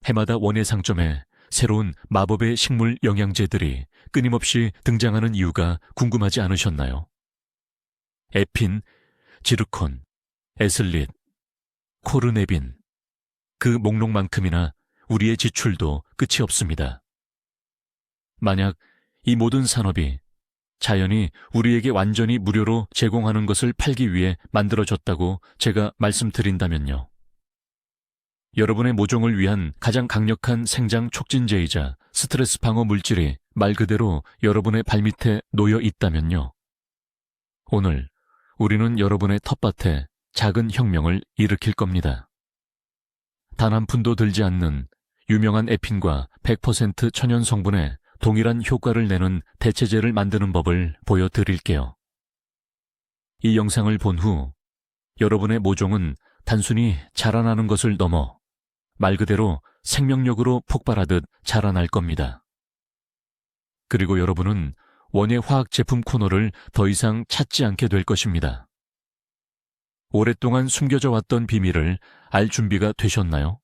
해마다 원예 상점에 새로운 마법의 식물 영양제들이 끊임없이 등장하는 이유가 궁금하지 않으셨나요? 에핀, 지르콘, 에슬릿, 코르네빈, 그 목록만큼이나 우리의 지출도 끝이 없습니다. 만약 이 모든 산업이 자연이 우리에게 완전히 무료로 제공하는 것을 팔기 위해 만들어졌다고 제가 말씀드린다면요. 여러분의 모종을 위한 가장 강력한 생장 촉진제이자 스트레스 방어 물질이 말 그대로 여러분의 발밑에 놓여 있다면요. 오늘 우리는 여러분의 텃밭에 작은 혁명을 일으킬 겁니다. 단 한 푼도 들지 않는 유명한 에핀과 100% 천연 성분의 동일한 효과를 내는 대체제를 만드는 법을 보여드릴게요. 이 영상을 본 후 여러분의 모종은 단순히 자라나는 것을 넘어 말 그대로 생명력으로 폭발하듯 자라날 겁니다. 그리고 여러분은 원예 화학 제품 코너를 더 이상 찾지 않게 될 것입니다. 오랫동안 숨겨져 왔던 비밀을 알 준비가 되셨나요?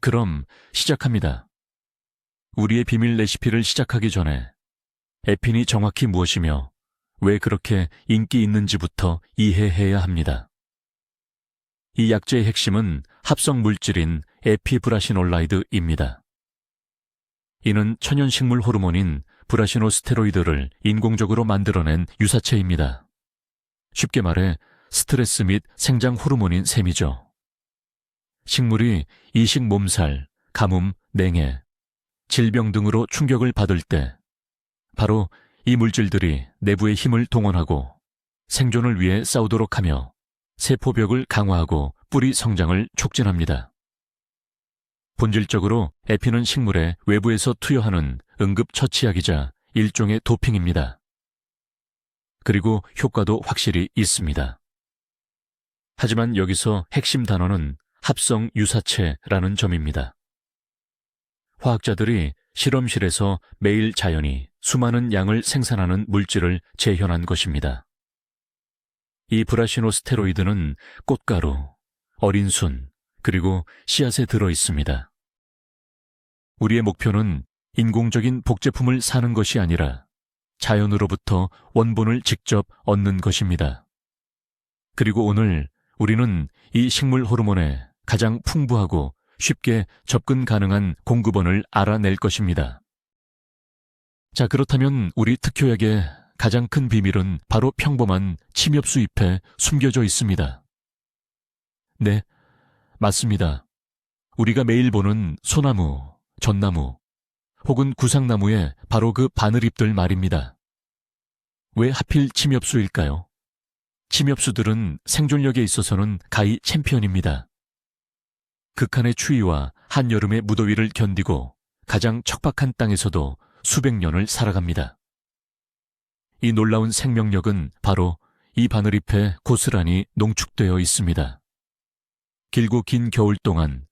그럼 시작합니다. 우리의 비밀 레시피를 시작하기 전에 에핀이 정확히 무엇이며 왜 그렇게 인기 있는지부터 이해해야 합니다. 이 약재의 핵심은 합성 물질인 에피브라시놀라이드입니다. 이는 천연식물 호르몬인 브라시노스테로이드를 인공적으로 만들어낸 유사체입니다. 쉽게 말해 스트레스 및 생장 호르몬인 셈이죠. 식물이 이식 몸살, 가뭄, 냉해, 질병 등으로 충격을 받을 때 바로 이 물질들이 내부의 힘을 동원하고 생존을 위해 싸우도록 하며 세포벽을 강화하고 뿌리 성장을 촉진합니다. 본질적으로 에핀은 식물의 외부에서 투여하는 응급처치약이자 일종의 도핑입니다. 그리고 효과도 확실히 있습니다. 하지만 여기서 핵심 단어는 합성 유사체라는 점입니다. 화학자들이 실험실에서 매일 자연히 수많은 양을 생산하는 물질을 재현한 것입니다. 이 브라시노스테로이드는 꽃가루, 어린 순, 그리고 씨앗에 들어 있습니다. 우리의 목표는 인공적인 복제품을 사는 것이 아니라 자연으로부터 원본을 직접 얻는 것입니다. 그리고 오늘 우리는 이 식물 호르몬의 가장 풍부하고 쉽게 접근 가능한 공급원을 알아낼 것입니다. 자, 그렇다면 우리 특효약의 가장 큰 비밀은 바로 평범한 침엽수 잎에 숨겨져 있습니다. 네, 맞습니다. 우리가 매일 보는 소나무, 전나무, 혹은 구상나무의 바로 그 바늘잎들 말입니다. 왜 하필 침엽수일까요? 침엽수들은 생존력에 있어서는 가히 챔피언입니다. 극한의 추위와 한여름의 무더위를 견디고 가장 척박한 땅에서도 수백 년을 살아갑니다. 이 놀라운 생명력은 바로 이 바늘잎에 고스란히 농축되어 있습니다. 길고 긴 겨울 동안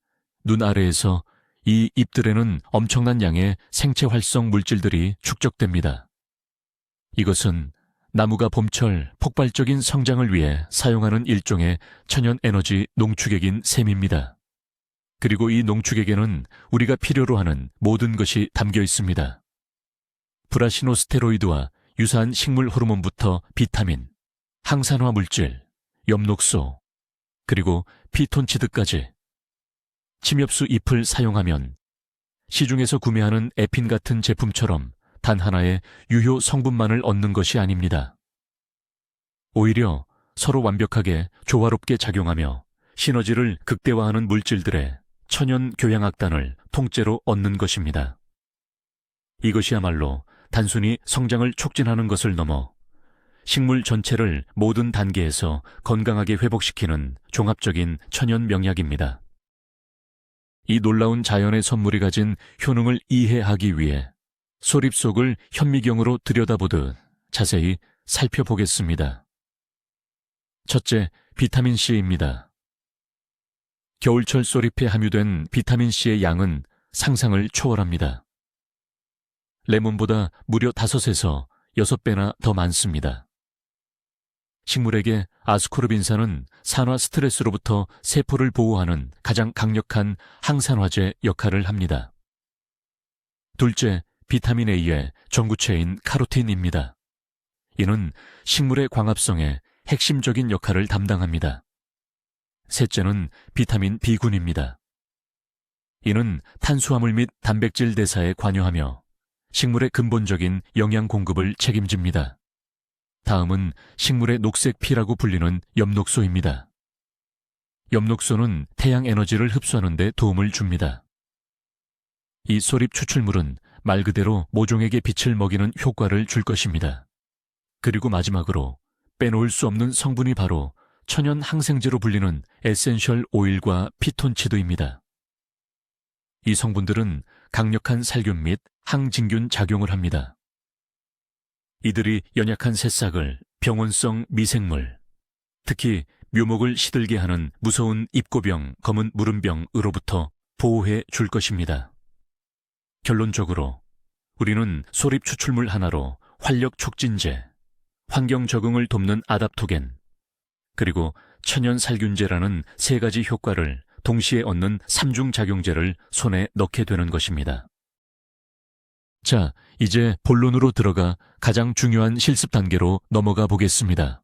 눈 아래에서 이 잎들에는 엄청난 양의 생체 활성 물질들이 축적됩니다. 이것은 나무가 봄철 폭발적인 성장을 위해 사용하는 일종의 천연 에너지 농축액인 셈입니다. 그리고 이 농축액에는 우리가 필요로 하는 모든 것이 담겨 있습니다. 브라시노스테로이드와 유사한 식물 호르몬부터 비타민, 항산화 물질, 엽록소, 그리고 피톤치드까지. 침엽수 잎을 사용하면 시중에서 구매하는 에핀 같은 제품처럼 단 하나의 유효 성분만을 얻는 것이 아닙니다. 오히려 서로 완벽하게 조화롭게 작용하며 시너지를 극대화하는 물질들의 천연 교양악단을 통째로 얻는 것입니다. 이것이야말로 단순히 성장을 촉진하는 것을 넘어 식물 전체를 모든 단계에서 건강하게 회복시키는 종합적인 천연 명약입니다. 이 놀라운 자연의 선물이 가진 효능을 이해하기 위해 소립 속을 현미경으로 들여다보듯 자세히 살펴보겠습니다. 첫째, 비타민C입니다. 겨울철 소립에 함유된 비타민C의 양은 상상을 초월합니다. 레몬보다 무려 5에서 6배나 더 많습니다. 식물에게 아스코르빈산은 산화 스트레스로부터 세포를 보호하는 가장 강력한 항산화제 역할을 합니다. 둘째, 비타민 A의 전구체인 카로틴입니다. 이는 식물의 광합성에 핵심적인 역할을 담당합니다. 셋째는 비타민 B군입니다. 이는 탄수화물 및 단백질 대사에 관여하며 식물의 근본적인 영양 공급을 책임집니다. 다음은 식물의 녹색 피라고 불리는 엽록소입니다. 엽록소는 태양 에너지를 흡수하는 데 도움을 줍니다. 이 소립 추출물은 말 그대로 모종에게 빛을 먹이는 효과를 줄 것입니다. 그리고 마지막으로 빼놓을 수 없는 성분이 바로 천연 항생제로 불리는 에센셜 오일과 피톤치드입니다. 이 성분들은 강력한 살균 및 항진균 작용을 합니다. 이들이 연약한 새싹을 병원성 미생물, 특히 묘목을 시들게 하는 무서운 입고병, 검은 무름병으로부터 보호해 줄 것입니다. 결론적으로 우리는 소립 추출물 하나로 활력 촉진제, 환경 적응을 돕는 아답토겐, 그리고 천연 살균제라는 세 가지 효과를 동시에 얻는 삼중작용제를 손에 넣게 되는 것입니다. 자, 이제 본론으로 들어가 가장 중요한 실습 단계로 넘어가 보겠습니다.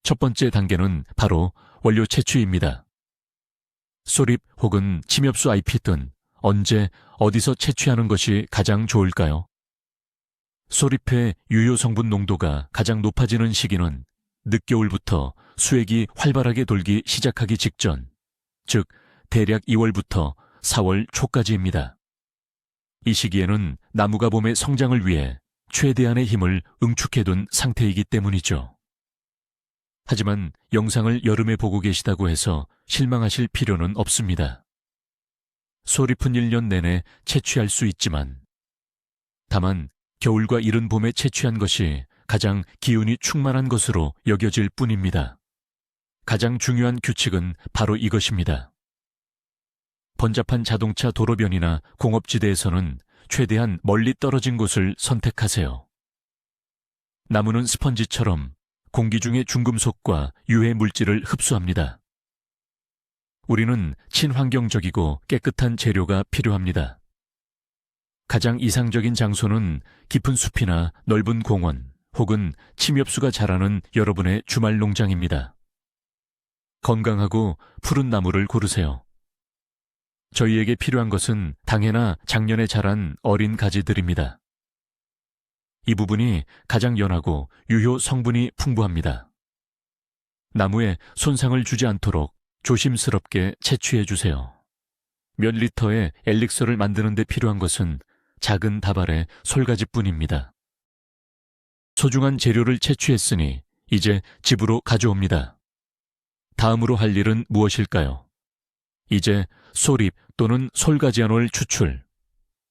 첫 번째 단계는 바로 원료 채취입니다. 소립 혹은 침엽수 잎이 든 언제, 어디서 채취하는 것이 가장 좋을까요? 소립의 유효 성분 농도가 가장 높아지는 시기는 늦겨울부터 수액이 활발하게 돌기 시작하기 직전, 즉 대략 2월부터 4월 초까지입니다. 이 시기에는 나무가 봄의 성장을 위해 최대한의 힘을 응축해둔 상태이기 때문이죠. 하지만 영상을 여름에 보고 계시다고 해서 실망하실 필요는 없습니다. 소립은 1년 내내 채취할 수 있지만, 다만 겨울과 이른 봄에 채취한 것이 가장 기운이 충만한 것으로 여겨질 뿐입니다. 가장 중요한 규칙은 바로 이것입니다. 번잡한 자동차 도로변이나 공업지대에서는 최대한 멀리 떨어진 곳을 선택하세요. 나무는 스펀지처럼 공기 중의 중금속과 유해 물질을 흡수합니다. 우리는 친환경적이고 깨끗한 재료가 필요합니다. 가장 이상적인 장소는 깊은 숲이나 넓은 공원 혹은 침엽수가 자라는 여러분의 주말 농장입니다. 건강하고 푸른 나무를 고르세요. 저희에게 필요한 것은 당해나 작년에 자란 어린 가지들입니다. 이 부분이 가장 연하고 유효 성분이 풍부합니다. 나무에 손상을 주지 않도록 조심스럽게 채취해 주세요. 몇 리터의 엘릭서를 만드는 데 필요한 것은 작은 다발의 솔가지뿐입니다. 소중한 재료를 채취했으니 이제 집으로 가져옵니다. 다음으로 할 일은 무엇일까요? 이제 소립 또는 솔가지아놀 추출,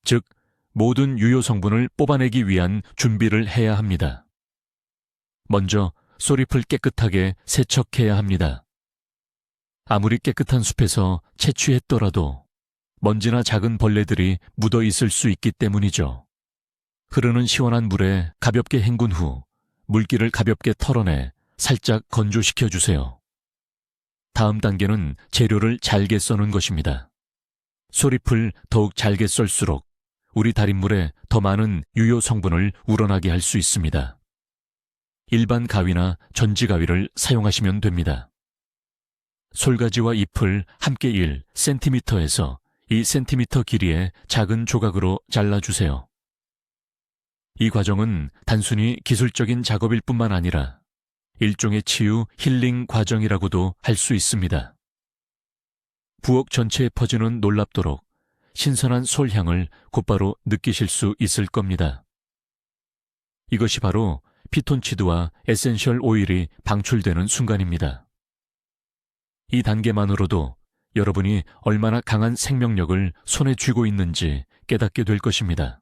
즉 모든 유효 성분을 뽑아내기 위한 준비를 해야 합니다. 먼저 소립을 깨끗하게 세척해야 합니다. 아무리 깨끗한 숲에서 채취했더라도 먼지나 작은 벌레들이 묻어 있을 수 있기 때문이죠. 흐르는 시원한 물에 가볍게 헹군 후 물기를 가볍게 털어내 살짝 건조시켜 주세요. 다음 단계는 재료를 잘게 써는 것입니다. 소립을 더욱 잘게 썰수록 우리 달인물에 더 많은 유효 성분을 우러나게 할 수 있습니다. 일반 가위나 전지 가위를 사용하시면 됩니다. 솔가지와 잎을 함께 1cm에서 2cm 길이의 작은 조각으로 잘라주세요. 이 과정은 단순히 기술적인 작업일 뿐만 아니라 일종의 치유 힐링 과정이라고도 할 수 있습니다. 부엌 전체에 퍼지는 놀랍도록 신선한 솔향을 곧바로 느끼실 수 있을 겁니다. 이것이 바로 피톤치드와 에센셜 오일이 방출되는 순간입니다. 이 단계만으로도 여러분이 얼마나 강한 생명력을 손에 쥐고 있는지 깨닫게 될 것입니다.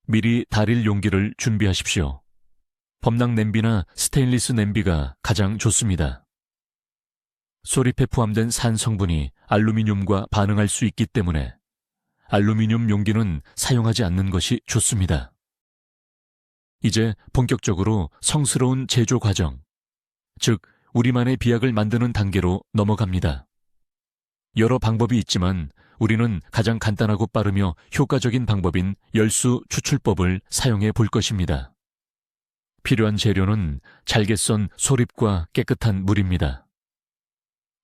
미리 달일 용기를 준비하십시오. 범랑 냄비나 스테인리스 냄비가 가장 좋습니다. 소립에 포함된 산 성분이 알루미늄과 반응할 수 있기 때문에 알루미늄 용기는 사용하지 않는 것이 좋습니다. 이제 본격적으로 성스러운 제조 과정, 즉 우리만의 비약을 만드는 단계로 넘어갑니다. 여러 방법이 있지만 우리는 가장 간단하고 빠르며 효과적인 방법인 열수 추출법을 사용해 볼 것입니다. 필요한 재료는 잘게 썬 소립과 깨끗한 물입니다.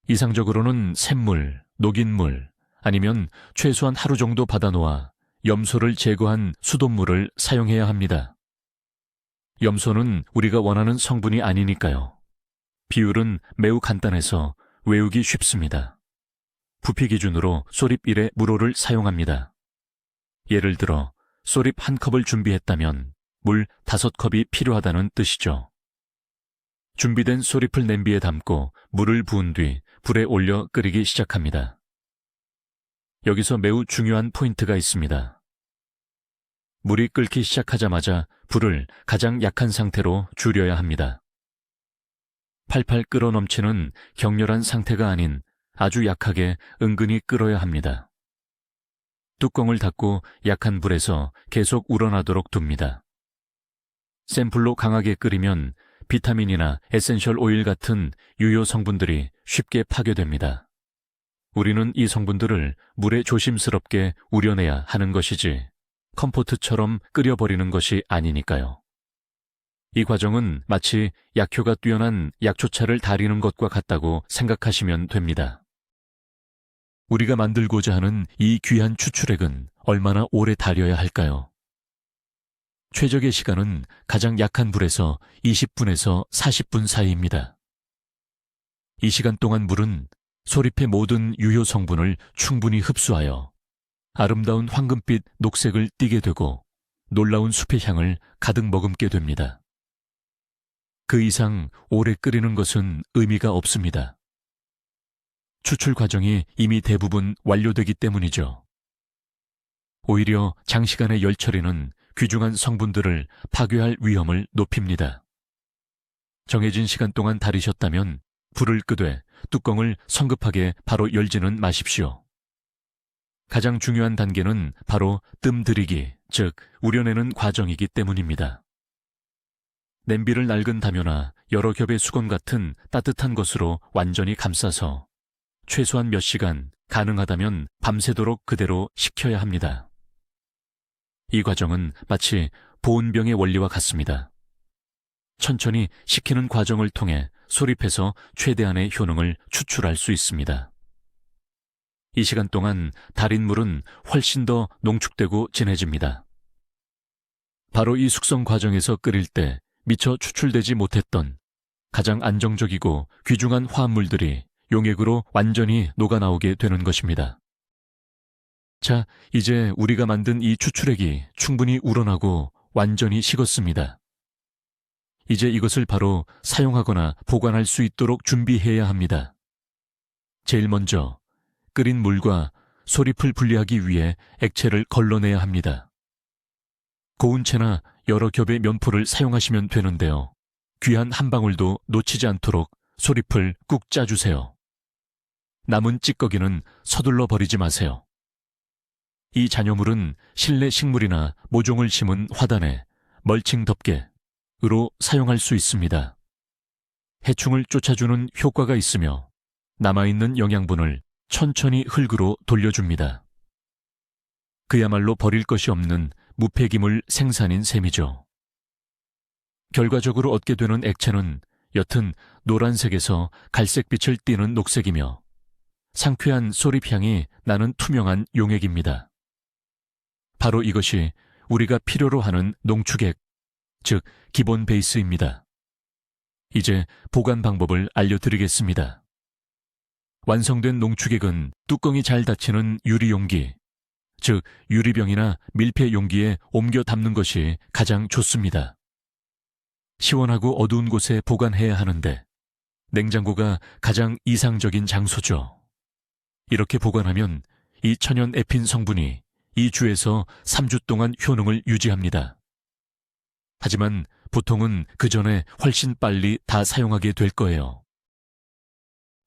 이상적으로는 샘물, 녹인 물, 아니면 최소한 하루 정도 받아놓아 염소를 제거한 수돗물을 사용해야 합니다. 염소는 우리가 원하는 성분이 아니니까요. 비율은 매우 간단해서 외우기 쉽습니다. 부피 기준으로 소립 1의 물호를 사용합니다. 예를 들어 소립 1컵을 준비했다면 물 5컵이 필요하다는 뜻이죠. 준비된 소립을 냄비에 담고 물을 부은 뒤 불에 올려 끓이기 시작합니다. 여기서 매우 중요한 포인트가 있습니다. 물이 끓기 시작하자마자 불을 가장 약한 상태로 줄여야 합니다. 팔팔 끓어 넘치는 격렬한 상태가 아닌 아주 약하게 은근히 끓어야 합니다. 뚜껑을 닫고 약한 불에서 계속 우러나도록 둡니다. 센 불로 강하게 끓이면 비타민이나 에센셜 오일 같은 유효 성분들이 쉽게 파괴됩니다. 우리는 이 성분들을 물에 조심스럽게 우려내야 하는 것이지 컴포트처럼 끓여버리는 것이 아니니까요. 이 과정은 마치 약효가 뛰어난 약초차를 다리는 것과 같다고 생각하시면 됩니다. 우리가 만들고자 하는 이 귀한 추출액은 얼마나 오래 달여야 할까요? 최적의 시간은 가장 약한 불에서 20분에서 40분 사이입니다. 이 시간 동안 물은 소립의 모든 유효 성분을 충분히 흡수하여 아름다운 황금빛 녹색을 띠게 되고 놀라운 숲의 향을 가득 머금게 됩니다. 그 이상 오래 끓이는 것은 의미가 없습니다. 추출 과정이 이미 대부분 완료되기 때문이죠. 오히려 장시간의 열 처리는 귀중한 성분들을 파괴할 위험을 높입니다. 정해진 시간 동안 달이셨다면 불을 끄되 뚜껑을 성급하게 바로 열지는 마십시오. 가장 중요한 단계는 바로 뜸들이기, 즉 우려내는 과정이기 때문입니다. 냄비를 낡은 담요나 여러 겹의 수건 같은 따뜻한 것으로 완전히 감싸서 최소한 몇 시간, 가능하다면 밤새도록 그대로 식혀야 합니다. 이 과정은 마치 보온병의 원리와 같습니다. 천천히 식히는 과정을 통해 소립해서 최대한의 효능을 추출할 수 있습니다. 이 시간 동안 달인 물은 훨씬 더 농축되고 진해집니다. 바로 이 숙성 과정에서 끓일 때 미처 추출되지 못했던 가장 안정적이고 귀중한 화합물들이 용액으로 완전히 녹아나오게 되는 것입니다. 자, 이제 우리가 만든 이 추출액이 충분히 우러나고 완전히 식었습니다. 이제 이것을 바로 사용하거나 보관할 수 있도록 준비해야 합니다. 제일 먼저 끓인 물과 소립을 분리하기 위해 액체를 걸러내야 합니다. 고운 채나 여러 겹의 면포를 사용하시면 되는데요. 귀한 한 방울도 놓치지 않도록 소립을 꾹 짜주세요. 남은 찌꺼기는 서둘러 버리지 마세요. 이 잔여물은 실내 식물이나 모종을 심은 화단에 멀칭 덮개로 사용할 수 있습니다. 해충을 쫓아주는 효과가 있으며 남아있는 영양분을 천천히 흙으로 돌려줍니다. 그야말로 버릴 것이 없는 무폐기물 생산인 셈이죠. 결과적으로 얻게 되는 액체는 옅은 노란색에서 갈색빛을 띠는 녹색이며 상쾌한 소립향이 나는 투명한 용액입니다. 바로 이것이 우리가 필요로 하는 농축액, 즉 기본 베이스입니다. 이제 보관 방법을 알려드리겠습니다. 완성된 농축액은 뚜껑이 잘 닫히는 유리용기, 즉 유리병이나 밀폐 용기에 옮겨 담는 것이 가장 좋습니다. 시원하고 어두운 곳에 보관해야 하는데 냉장고가 가장 이상적인 장소죠. 이렇게 보관하면 이 천연 에핀 성분이 2주에서 3주 동안 효능을 유지합니다. 하지만 보통은 그 전에 훨씬 빨리 다 사용하게 될 거예요.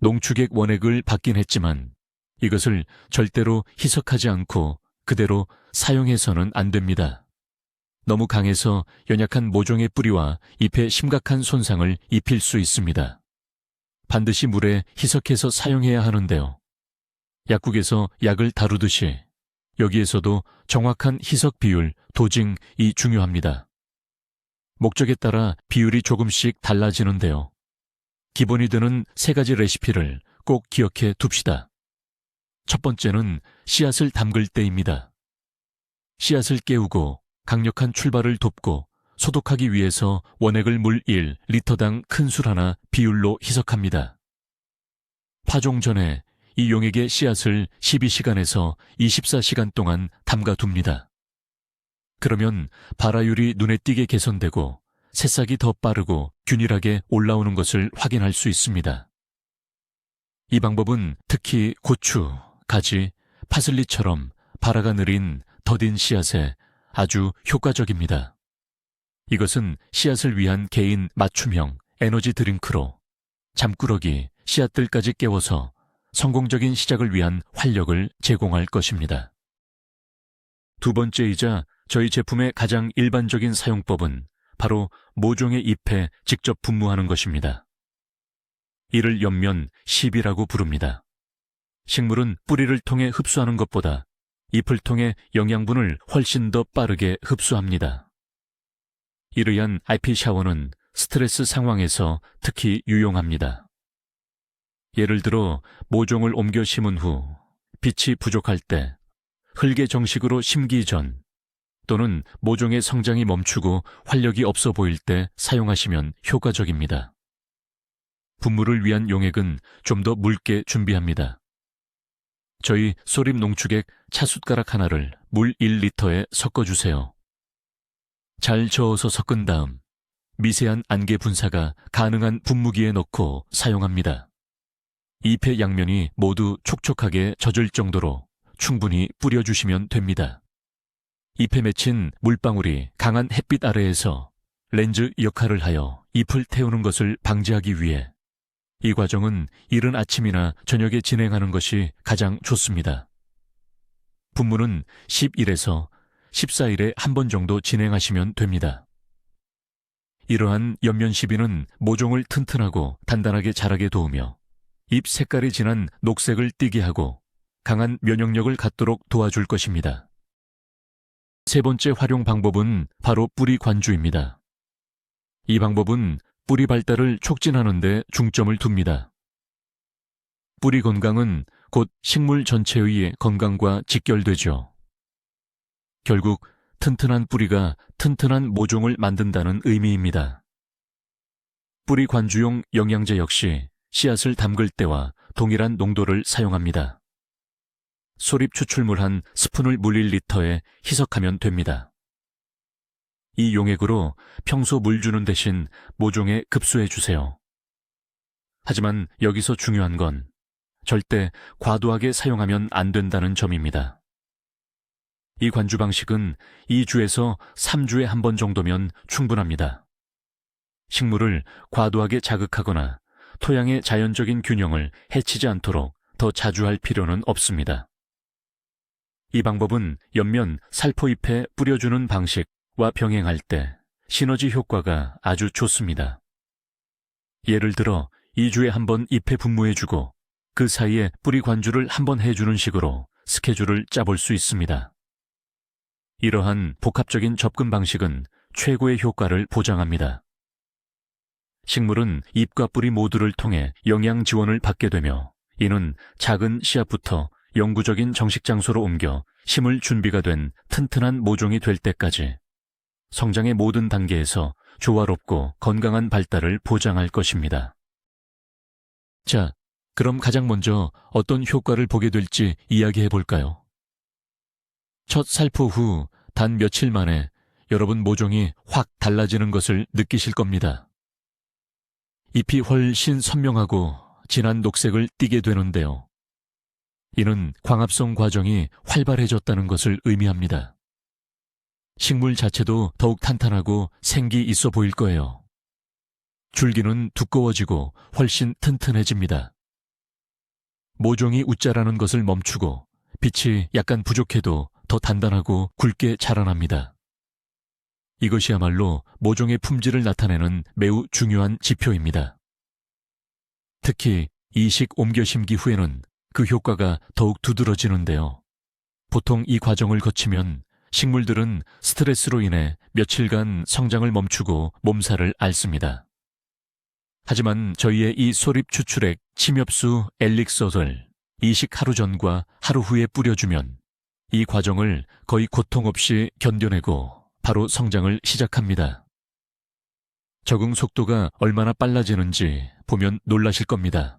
농축액 원액을 받긴 했지만 이것을 절대로 희석하지 않고 그대로 사용해서는 안 됩니다. 너무 강해서 연약한 모종의 뿌리와 잎에 심각한 손상을 입힐 수 있습니다. 반드시 물에 희석해서 사용해야 하는데요. 약국에서 약을 다루듯이 여기에서도 정확한 희석 비율, 도징이 중요합니다. 목적에 따라 비율이 조금씩 달라지는데요. 기본이 되는 3가지 레시피를 꼭 기억해 둡시다. 첫 번째는 씨앗을 담글 때입니다. 씨앗을 깨우고 강력한 출발을 돕고 소독하기 위해서 원액을 물 1리터당 큰 술 하나 비율로 희석합니다. 파종 전에 이 용액의 씨앗을 12시간에서 24시간 동안 담가둡니다. 그러면 발화율이 눈에 띄게 개선되고 새싹이 더 빠르고 균일하게 올라오는 것을 확인할 수 있습니다. 이 방법은 특히 고추, 가지, 파슬리처럼 발화가 느린 더딘 씨앗에 아주 효과적입니다. 이것은 씨앗을 위한 개인 맞춤형 에너지 드링크로 잠꾸러기, 씨앗들까지 깨워서 성공적인 시작을 위한 활력을 제공할 것입니다. 두 번째이자 저희 제품의 가장 일반적인 사용법은 바로 모종의 잎에 직접 분무하는 것입니다. 이를 옆면 시비라고 부릅니다. 식물은 뿌리를 통해 흡수하는 것보다 잎을 통해 영양분을 훨씬 더 빠르게 흡수합니다. 이를 위한 IP 샤워는 스트레스 상황에서 특히 유용합니다. 예를 들어 모종을 옮겨 심은 후 빛이 부족할 때, 흙에 정식으로 심기 전, 또는 모종의 성장이 멈추고 활력이 없어 보일 때 사용하시면 효과적입니다. 분무를 위한 용액은 좀 더 묽게 준비합니다. 저희 소립 농축액 차숟가락 하나를 물 1리터에 섞어주세요. 잘 저어서 섞은 다음 미세한 안개 분사가 가능한 분무기에 넣고 사용합니다. 잎의 양면이 모두 촉촉하게 젖을 정도로 충분히 뿌려주시면 됩니다. 잎에 맺힌 물방울이 강한 햇빛 아래에서 렌즈 역할을 하여 잎을 태우는 것을 방지하기 위해 이 과정은 이른 아침이나 저녁에 진행하는 것이 가장 좋습니다. 분무는 10일에서 14일에 한 번 정도 진행하시면 됩니다. 이러한 옆면 시비는 모종을 튼튼하고 단단하게 자라게 도우며 잎 색깔이 진한 녹색을 띠게 하고 강한 면역력을 갖도록 도와줄 것입니다. 세 번째 활용 방법은 바로 뿌리 관주입니다. 이 방법은 뿌리 발달을 촉진하는 데 중점을 둡니다. 뿌리 건강은 곧 식물 전체의 건강과 직결되죠. 결국 튼튼한 뿌리가 튼튼한 모종을 만든다는 의미입니다. 뿌리 관주용 영양제 역시 씨앗을 담글 때와 동일한 농도를 사용합니다. 소립 추출물 한 스푼을 물 1리터에 희석하면 됩니다. 이 용액으로 평소 물 주는 대신 모종에 급수해 주세요. 하지만 여기서 중요한 건 절대 과도하게 사용하면 안 된다는 점입니다. 이 관주 방식은 2주에서 3주에 한 번 정도면 충분합니다. 식물을 과도하게 자극하거나 토양의 자연적인 균형을 해치지 않도록 더 자주 할 필요는 없습니다. 이 방법은 옆면 살포잎에 뿌려주는 방식과 병행할 때 시너지 효과가 아주 좋습니다. 예를 들어 2주에 한 번 잎에 분무해주고 그 사이에 뿌리 관주를 한 번 해주는 식으로 스케줄을 짜볼 수 있습니다. 이러한 복합적인 접근 방식은 최고의 효과를 보장합니다. 식물은 잎과 뿌리 모두를 통해 영양 지원을 받게 되며 이는 작은 씨앗부터 영구적인 정식 장소로 옮겨 심을 준비가 된 튼튼한 모종이 될 때까지 성장의 모든 단계에서 조화롭고 건강한 발달을 보장할 것입니다. 자, 그럼 가장 먼저 어떤 효과를 보게 될지 이야기해 볼까요? 첫 살포 후 단 며칠 만에 여러분 모종이 확 달라지는 것을 느끼실 겁니다. 잎이 훨씬 선명하고 진한 녹색을 띠게 되는데요. 이는 광합성 과정이 활발해졌다는 것을 의미합니다. 식물 자체도 더욱 탄탄하고 생기 있어 보일 거예요. 줄기는 두꺼워지고 훨씬 튼튼해집니다. 모종이 웃자라는 것을 멈추고 빛이 약간 부족해도 더 단단하고 굵게 자라납니다. 이것이야말로 모종의 품질을 나타내는 매우 중요한 지표입니다. 특히 이식 옮겨 심기 후에는 그 효과가 더욱 두드러지는데요. 보통 이 과정을 거치면 식물들은 스트레스로 인해 며칠간 성장을 멈추고 몸살을 앓습니다. 하지만 저희의 이 소립 추출액 침엽수 엘릭서를 이식 하루 전과 하루 후에 뿌려주면 이 과정을 거의 고통 없이 견뎌내고 바로 성장을 시작합니다. 적응 속도가 얼마나 빨라지는지 보면 놀라실 겁니다.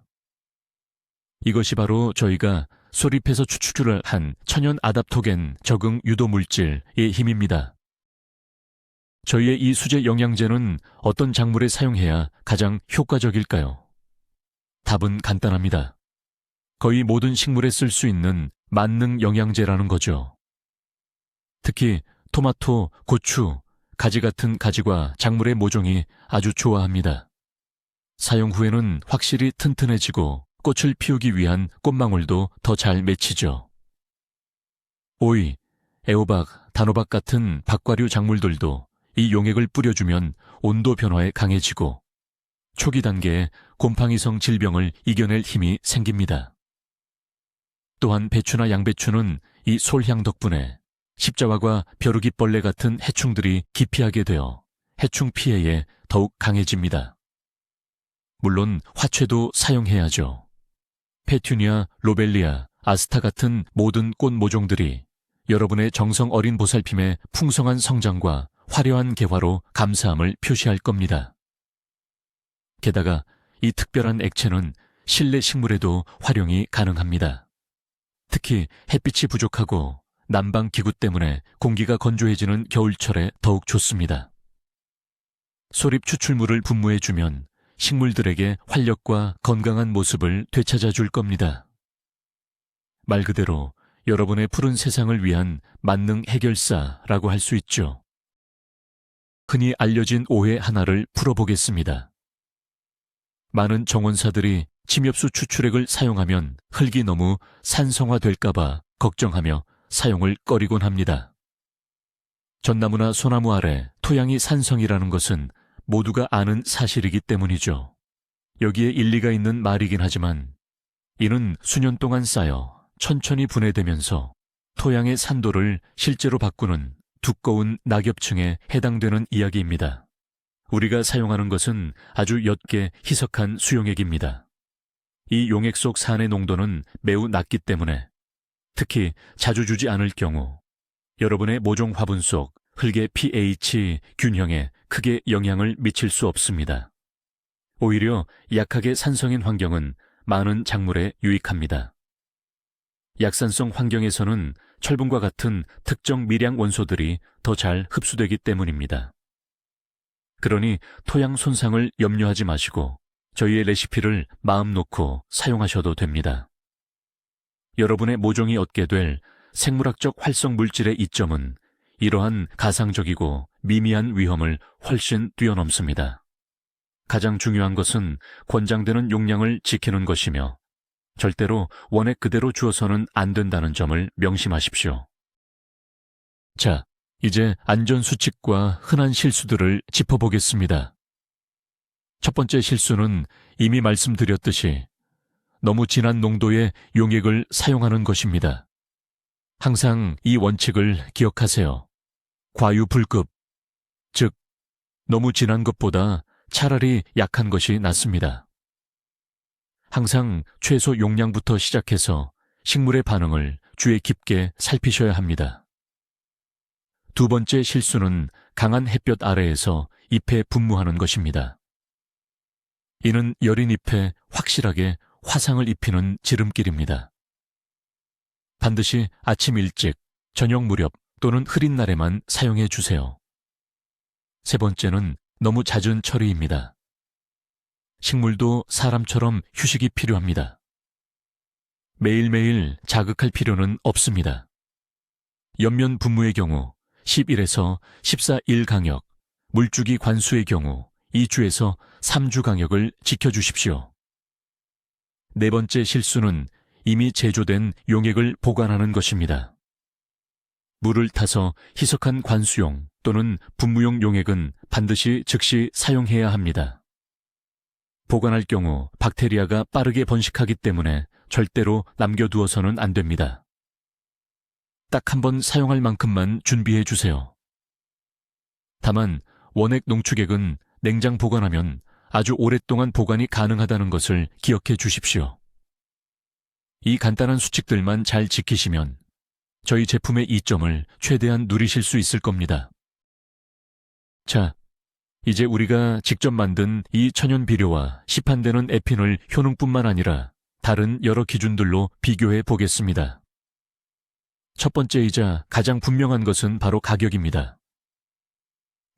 이것이 바로 저희가 소립해서 추출을 한 천연 아답토겐 적응 유도 물질의 힘입니다. 저희의 이 수제 영양제는 어떤 작물에 사용해야 가장 효과적일까요? 답은 간단합니다. 거의 모든 식물에 쓸 수 있는 만능 영양제라는 거죠. 특히 토마토, 고추, 가지 같은 가지과 작물의 모종이 아주 좋아합니다. 사용 후에는 확실히 튼튼해지고 꽃을 피우기 위한 꽃망울도 더 잘 맺히죠. 오이, 애호박, 단호박 같은 박과류 작물들도 이 용액을 뿌려주면 온도 변화에 강해지고 초기 단계에 곰팡이성 질병을 이겨낼 힘이 생깁니다. 또한 배추나 양배추는 이 솔향 덕분에 십자화과 벼룩이벌레 같은 해충들이 기피하게 되어 해충 피해에 더욱 강해집니다. 물론 화채도 사용해야죠. 페튜니아, 로벨리아, 아스타 같은 모든 꽃 모종들이 여러분의 정성 어린 보살핌의 풍성한 성장과 화려한 개화로 감사함을 표시할 겁니다. 게다가 이 특별한 액체는 실내 식물에도 활용이 가능합니다. 특히 햇빛이 부족하고 난방 기구 때문에 공기가 건조해지는 겨울철에 더욱 좋습니다. 소립 추출물을 분무해주면 식물들에게 활력과 건강한 모습을 되찾아 줄 겁니다. 말 그대로 여러분의 푸른 세상을 위한 만능 해결사라고 할 수 있죠. 흔히 알려진 오해 하나를 풀어보겠습니다. 많은 정원사들이 침엽수 추출액을 사용하면 흙이 너무 산성화될까봐 걱정하며 사용을 꺼리곤 합니다. 전나무나 소나무 아래 토양이 산성이라는 것은 모두가 아는 사실이기 때문이죠. 여기에 일리가 있는 말이긴 하지만 이는 수년 동안 쌓여 천천히 분해되면서 토양의 산도를 실제로 바꾸는 두꺼운 낙엽층에 해당되는 이야기입니다. 우리가 사용하는 것은 아주 옅게 희석한 수용액입니다. 이 용액 속 산의 농도는 매우 낮기 때문에 특히 자주 주지 않을 경우 여러분의 모종 화분 속 흙의 pH 균형에 크게 영향을 미칠 수 없습니다. 오히려 약하게 산성인 환경은 많은 작물에 유익합니다. 약산성 환경에서는 철분과 같은 특정 미량 원소들이 더 잘 흡수되기 때문입니다. 그러니 토양 손상을 염려하지 마시고 저희의 레시피를 마음 놓고 사용하셔도 됩니다. 여러분의 모종이 얻게 될 생물학적 활성 물질의 이점은 이러한 가상적이고 미미한 위험을 훨씬 뛰어넘습니다. 가장 중요한 것은 권장되는 용량을 지키는 것이며 절대로 원액 그대로 주어서는 안 된다는 점을 명심하십시오. 자, 이제 안전수칙과 흔한 실수들을 짚어보겠습니다. 첫 번째 실수는 이미 말씀드렸듯이 너무 진한 농도의 용액을 사용하는 것입니다. 항상 이 원칙을 기억하세요. 과유불급, 즉 너무 진한 것보다 차라리 약한 것이 낫습니다. 항상 최소 용량부터 시작해서 식물의 반응을 주의 깊게 살피셔야 합니다. 두 번째 실수는 강한 햇볕 아래에서 잎에 분무하는 것입니다. 이는 여린 잎에 확실하게 화상을 입히는 지름길입니다. 반드시 아침 일찍, 저녁 무렵 또는 흐린 날에만 사용해 주세요. 세 번째는 너무 잦은 처리입니다. 식물도 사람처럼 휴식이 필요합니다. 매일매일 자극할 필요는 없습니다. 옆면 분무의 경우 11에서 14일 강역, 물주기 관수의 경우 2주에서 3주 강역을 지켜주십시오. 네 번째 실수는 이미 제조된 용액을 보관하는 것입니다. 물을 타서 희석한 관수용 또는 분무용 용액은 반드시 즉시 사용해야 합니다. 보관할 경우 박테리아가 빠르게 번식하기 때문에 절대로 남겨두어서는 안 됩니다. 딱 한 번 사용할 만큼만 준비해 주세요. 다만 원액 농축액은 냉장 보관하면 아주 오랫동안 보관이 가능하다는 것을 기억해 주십시오. 이 간단한 수칙들만 잘 지키시면 저희 제품의 이점을 최대한 누리실 수 있을 겁니다. 자, 이제 우리가 직접 만든 이 천연 비료와 시판되는 에핀을 효능뿐만 아니라 다른 여러 기준들로 비교해 보겠습니다. 첫 번째이자 가장 분명한 것은 바로 가격입니다.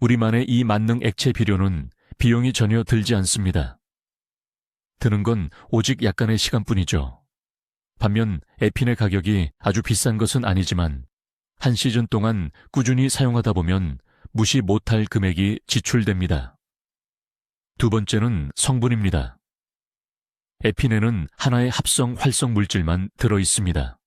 우리만의 이 만능 액체 비료는 비용이 전혀 들지 않습니다. 드는 건 오직 약간의 시간뿐이죠. 반면 에핀의 가격이 아주 비싼 것은 아니지만 한 시즌 동안 꾸준히 사용하다 보면 무시 못할 금액이 지출됩니다. 두 번째는 성분입니다. 에핀에는 하나의 합성 활성 물질만 들어 있습니다.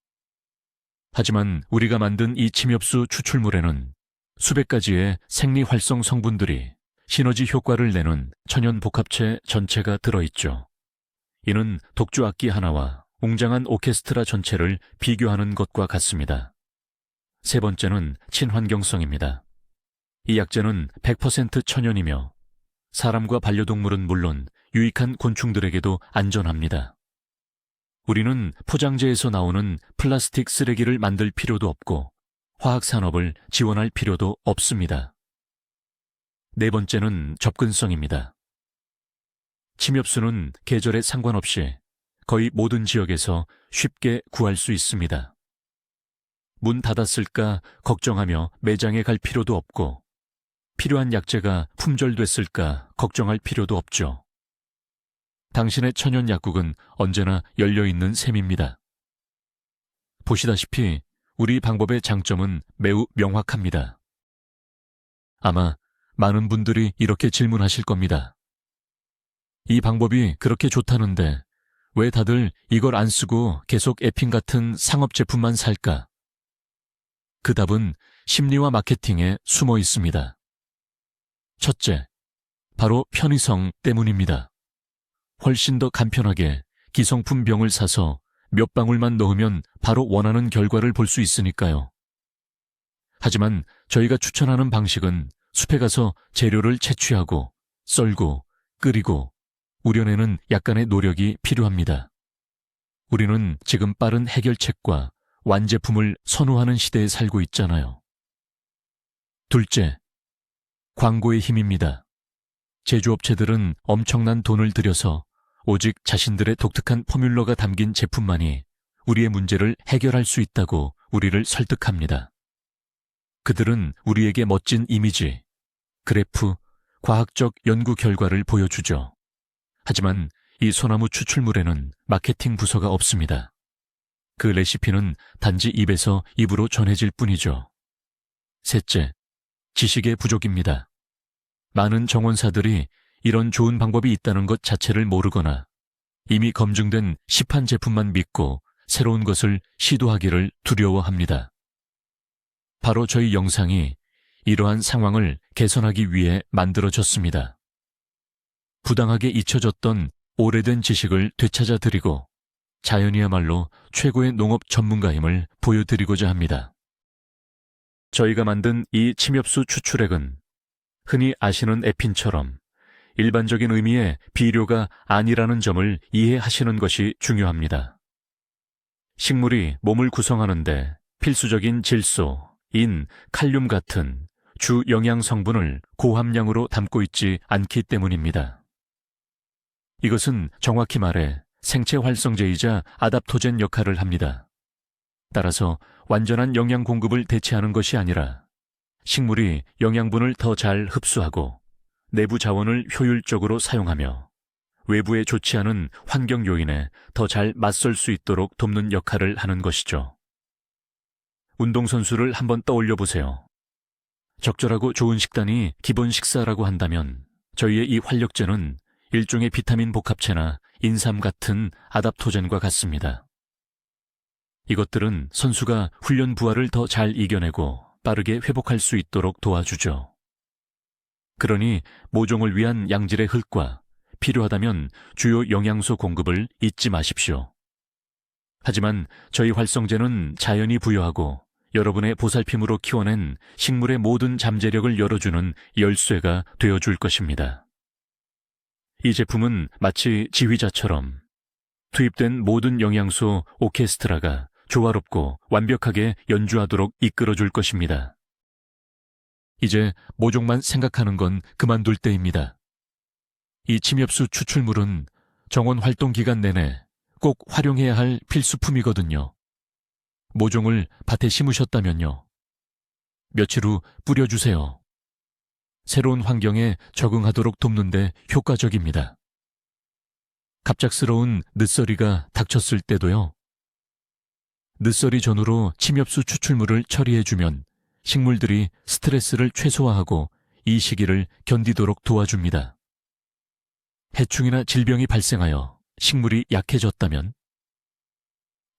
하지만 우리가 만든 이 침엽수 추출물에는 수백 가지의 생리 활성 성분들이 시너지 효과를 내는 천연 복합체 전체가 들어있죠. 이는 독주 악기 하나와 웅장한 오케스트라 전체를 비교하는 것과 같습니다. 세 번째는 친환경성입니다. 이 약재는 100% 천연이며 사람과 반려동물은 물론 유익한 곤충들에게도 안전합니다. 우리는 포장재에서 나오는 플라스틱 쓰레기를 만들 필요도 없고 화학산업을 지원할 필요도 없습니다. 네 번째는 접근성입니다. 침엽수는 계절에 상관없이 거의 모든 지역에서 쉽게 구할 수 있습니다. 문 닫았을까 걱정하며 매장에 갈 필요도 없고 필요한 약재가 품절됐을까 걱정할 필요도 없죠. 당신의 천연 약국은 언제나 열려있는 셈입니다. 보시다시피 우리 방법의 장점은 매우 명확합니다. 아마 많은 분들이 이렇게 질문하실 겁니다. 이 방법이 그렇게 좋다는데 왜 다들 이걸 안 쓰고 계속 에핀 같은 상업 제품만 살까? 그 답은 심리와 마케팅에 숨어 있습니다. 첫째, 바로 편의성 때문입니다. 훨씬 더 간편하게 기성품 병을 사서 몇 방울만 넣으면 바로 원하는 결과를 볼 수 있으니까요. 하지만 저희가 추천하는 방식은 숲에 가서 재료를 채취하고 썰고 끓이고 우려내는 약간의 노력이 필요합니다. 우리는 지금 빠른 해결책과 완제품을 선호하는 시대에 살고 있잖아요. 둘째, 광고의 힘입니다. 제조업체들은 엄청난 돈을 들여서 오직 자신들의 독특한 포뮬러가 담긴 제품만이 우리의 문제를 해결할 수 있다고 우리를 설득합니다. 그들은 우리에게 멋진 이미지, 그래프, 과학적 연구 결과를 보여주죠. 하지만 이 소나무 추출물에는 마케팅 부서가 없습니다. 그 레시피는 단지 입에서 입으로 전해질 뿐이죠. 셋째, 지식의 부족입니다. 많은 정원사들이 이런 좋은 방법이 있다는 것 자체를 모르거나 이미 검증된 시판 제품만 믿고 새로운 것을 시도하기를 두려워합니다. 바로 저희 영상이 이러한 상황을 개선하기 위해 만들어졌습니다. 부당하게 잊혀졌던 오래된 지식을 되찾아드리고 자연이야말로 최고의 농업 전문가임을 보여드리고자 합니다. 저희가 만든 이 침엽수 추출액은 흔히 아시는 에핀처럼 일반적인 의미의 비료가 아니라는 점을 이해하시는 것이 중요합니다. 식물이 몸을 구성하는데 필수적인 질소, 인, 칼륨 같은 주 영양 성분을 고함량으로 담고 있지 않기 때문입니다. 이것은 정확히 말해 생체 활성제이자 아답토젠 역할을 합니다. 따라서 완전한 영양 공급을 대체하는 것이 아니라 식물이 영양분을 더 잘 흡수하고 내부 자원을 효율적으로 사용하며 외부에 좋지 않은 환경 요인에 더 잘 맞설 수 있도록 돕는 역할을 하는 것이죠. 운동선수를 한번 떠올려 보세요. 적절하고 좋은 식단이 기본 식사라고 한다면 저희의 이 활력제는 일종의 비타민 복합체나 인삼 같은 아답토젠과 같습니다. 이것들은 선수가 훈련 부하를 더 잘 이겨내고 빠르게 회복할 수 있도록 도와주죠. 그러니 모종을 위한 양질의 흙과 필요하다면 주요 영양소 공급을 잊지 마십시오. 하지만 저희 활성제는 자연이 부여하고 여러분의 보살핌으로 키워낸 식물의 모든 잠재력을 열어주는 열쇠가 되어줄 것입니다. 이 제품은 마치 지휘자처럼 투입된 모든 영양소 오케스트라가 조화롭고 완벽하게 연주하도록 이끌어줄 것입니다. 이제 모종만 생각하는 건 그만둘 때입니다. 이 침엽수 추출물은 정원 활동 기간 내내 꼭 활용해야 할 필수품이거든요. 모종을 밭에 심으셨다면요. 며칠 후 뿌려주세요. 새로운 환경에 적응하도록 돕는데 효과적입니다. 갑작스러운 늦서리가 닥쳤을 때도요. 늦서리 전후로 침엽수 추출물을 처리해주면 식물들이 스트레스를 최소화하고 이 시기를 견디도록 도와줍니다. 해충이나 질병이 발생하여 식물이 약해졌다면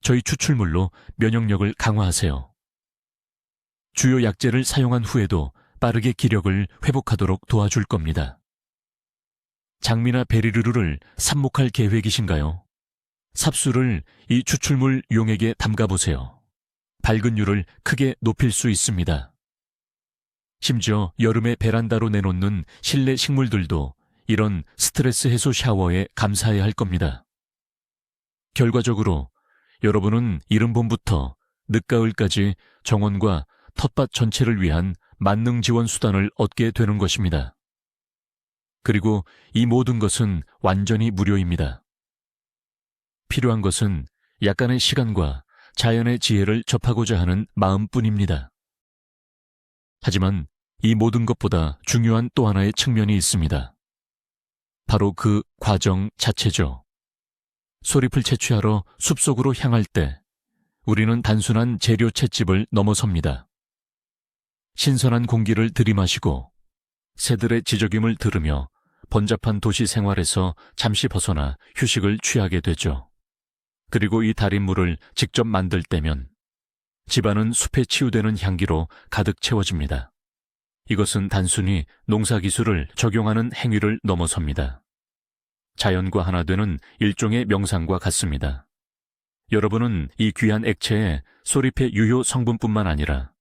저희 추출물로 면역력을 강화하세요. 주요 약재를 사용한 후에도 빠르게 기력을 회복하도록 도와줄 겁니다. 장미나 베리르루를 삽목할 계획이신가요? 삽수를 이 추출물 용액에 담가보세요. 발근율을 크게 높일 수 있습니다. 심지어 여름에 베란다로 내놓는 실내 식물들도 이런 스트레스 해소 샤워에 감사해야 할 겁니다. 결과적으로 여러분은 이른 봄부터 늦가을까지 정원과 텃밭 전체를 위한 만능 지원 수단을 얻게 되는 것입니다. 그리고 이 모든 것은 완전히 무료입니다. 필요한 것은 약간의 시간과 자연의 지혜를 접하고자 하는 마음뿐입니다. 하지만 이 모든 것보다 중요한 또 하나의 측면이 있습니다. 바로 그 과정 자체죠. 소립을 채취하러 숲속으로 향할 때 우리는 단순한 재료 채집을 넘어섭니다. 신선한 공기를 들이마시고 새들의 지저귀를 들으며 번잡한 도시 생활에서 잠시 벗어나 휴식을 취하게 되죠. 그리고 이 달인물을 직접 만들 때면 집안은 숲에 치유되는 향기로 가득 채워집니다. 이것은 단순히 농사기술을 적용하는 행위를 넘어섭니다. 자연과 하나 되는 일종의 명상과 같습니다. 여러분은 이 귀한 액체에 소립의 유효 성분뿐만 아니라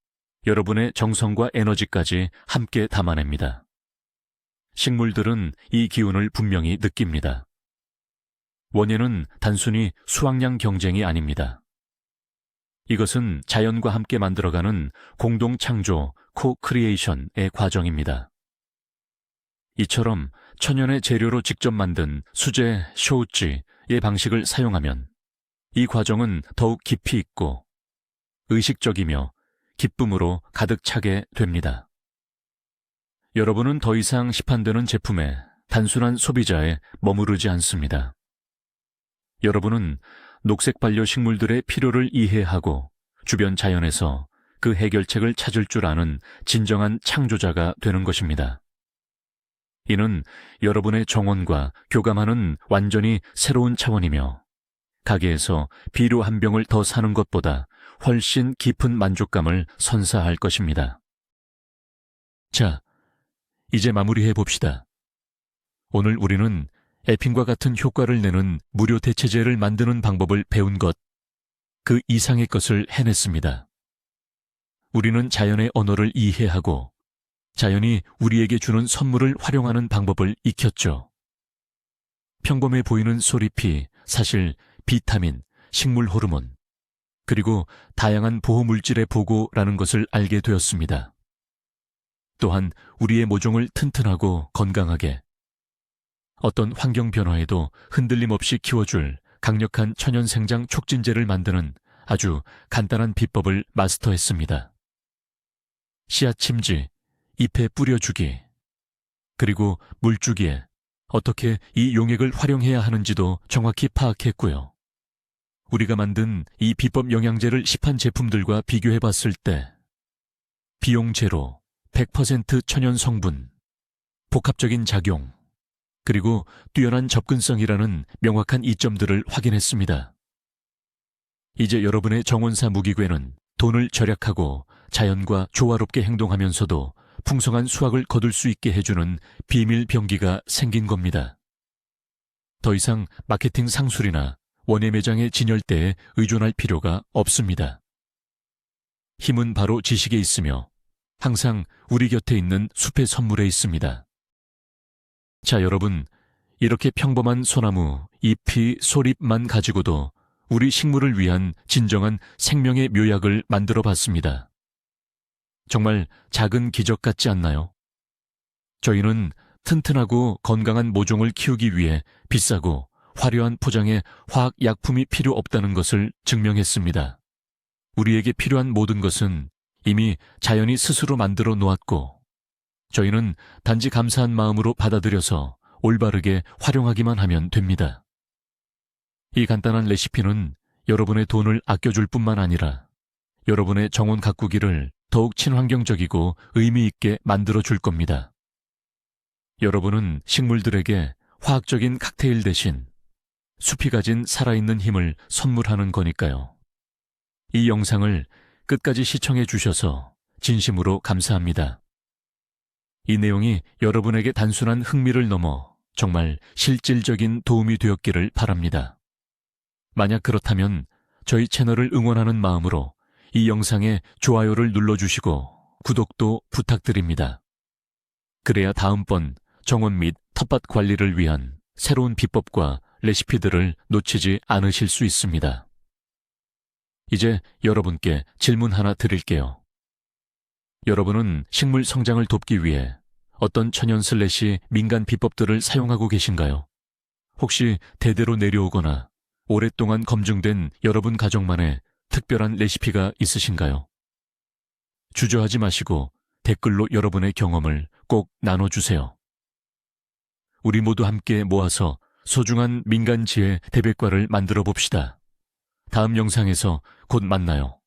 여러분의 정성과 에너지까지 함께 담아냅니다. 식물들은 이 기운을 분명히 느낍니다. 원인은 단순히 수확량 경쟁이 아닙니다. 이것은 자연과 함께 만들어가는 공동 창조, 코크리에이션의 과정입니다. 이처럼 천연의 재료로 직접 만든 수제, 쇼우찌의 방식을 사용하면 이 과정은 더욱 깊이 있고 의식적이며 기쁨으로 가득 차게 됩니다. 여러분은 더 이상 시판되는 제품에 단순한 소비자에 머무르지 않습니다. 여러분은 녹색 반려식물들의 필요를 이해하고 주변 자연에서 그 해결책을 찾을 줄 아는 진정한 창조자가 되는 것입니다. 이는 여러분의 정원과 교감하는 완전히 새로운 차원이며 가게에서 비료 한 병을 더 사는 것보다 훨씬 깊은 만족감을 선사할 것입니다. 자, 이제 마무리해 봅시다. 오늘 우리는 에핀과 같은 효과를 내는 무료 대체제를 만드는 방법을 배운 것, 그 이상의 것을 해냈습니다. 우리는 자연의 언어를 이해하고 자연이 우리에게 주는 선물을 활용하는 방법을 익혔죠. 평범해 보이는 소립이 사실 비타민, 식물 호르몬, 그리고 다양한 보호물질의 보고라는 것을 알게 되었습니다. 또한 우리의 모종을 튼튼하고 건강하게, 어떤 환경 변화에도 흔들림 없이 키워줄 강력한 천연생장 촉진제를 만드는 아주 간단한 비법을 마스터했습니다. 씨앗 침지, 잎에 뿌려주기, 그리고 물주기에 어떻게 이 용액을 활용해야 하는지도 정확히 파악했고요. 우리가 만든 이 비법 영양제를 시판 제품들과 비교해봤을 때 비용 제로, 100% 천연 성분, 복합적인 작용, 그리고 뛰어난 접근성이라는 명확한 이점들을 확인했습니다. 이제 여러분의 정원사 무기괴는 돈을 절약하고 자연과 조화롭게 행동하면서도 풍성한 수확을 거둘 수 있게 해주는 비밀 병기가 생긴 겁니다. 더 이상 마케팅 상술이나 원예 매장의 진열대에 의존할 필요가 없습니다. 힘은 바로 지식에 있으며 항상 우리 곁에 있는 숲의 선물에 있습니다. 자, 여러분, 이렇게 평범한 소나무, 잎이, 솔잎만 가지고도 우리 식물을 위한 진정한 생명의 묘약을 만들어 봤습니다. 정말 작은 기적 같지 않나요? 저희는 튼튼하고 건강한 모종을 키우기 위해 비싸고 화려한 포장에 화학약품이 필요 없다는 것을 증명했습니다. 우리에게 필요한 모든 것은 이미 자연이 스스로 만들어 놓았고, 저희는 단지 감사한 마음으로 받아들여서 올바르게 활용하기만 하면 됩니다. 이 간단한 레시피는 여러분의 돈을 아껴줄 뿐만 아니라 여러분의 정원 가꾸기를 더욱 친환경적이고 의미 있게 만들어줄 겁니다. 여러분은 식물들에게 화학적인 칵테일 대신 숲이 가진 살아있는 힘을 선물하는 거니까요. 이 영상을 끝까지 시청해 주셔서 진심으로 감사합니다. 이 내용이 여러분에게 단순한 흥미를 넘어 정말 실질적인 도움이 되었기를 바랍니다. 만약 그렇다면 저희 채널을 응원하는 마음으로 이 영상에 좋아요를 눌러주시고 구독도 부탁드립니다. 그래야 다음번 정원 및 텃밭 관리를 위한 새로운 비법과 레시피들을 놓치지 않으실 수 있습니다. 이제 여러분께 질문 하나 드릴게요. 여러분은 식물 성장을 돕기 위해 어떤 천연 슬래시 민간 비법들을 사용하고 계신가요? 혹시 대대로 내려오거나 오랫동안 검증된 여러분 가정만의 특별한 레시피가 있으신가요? 주저하지 마시고 댓글로 여러분의 경험을 꼭 나눠주세요. 우리 모두 함께 모아서 소중한 민간지혜 대백과를 만들어 봅시다. 다음 영상에서 곧 만나요.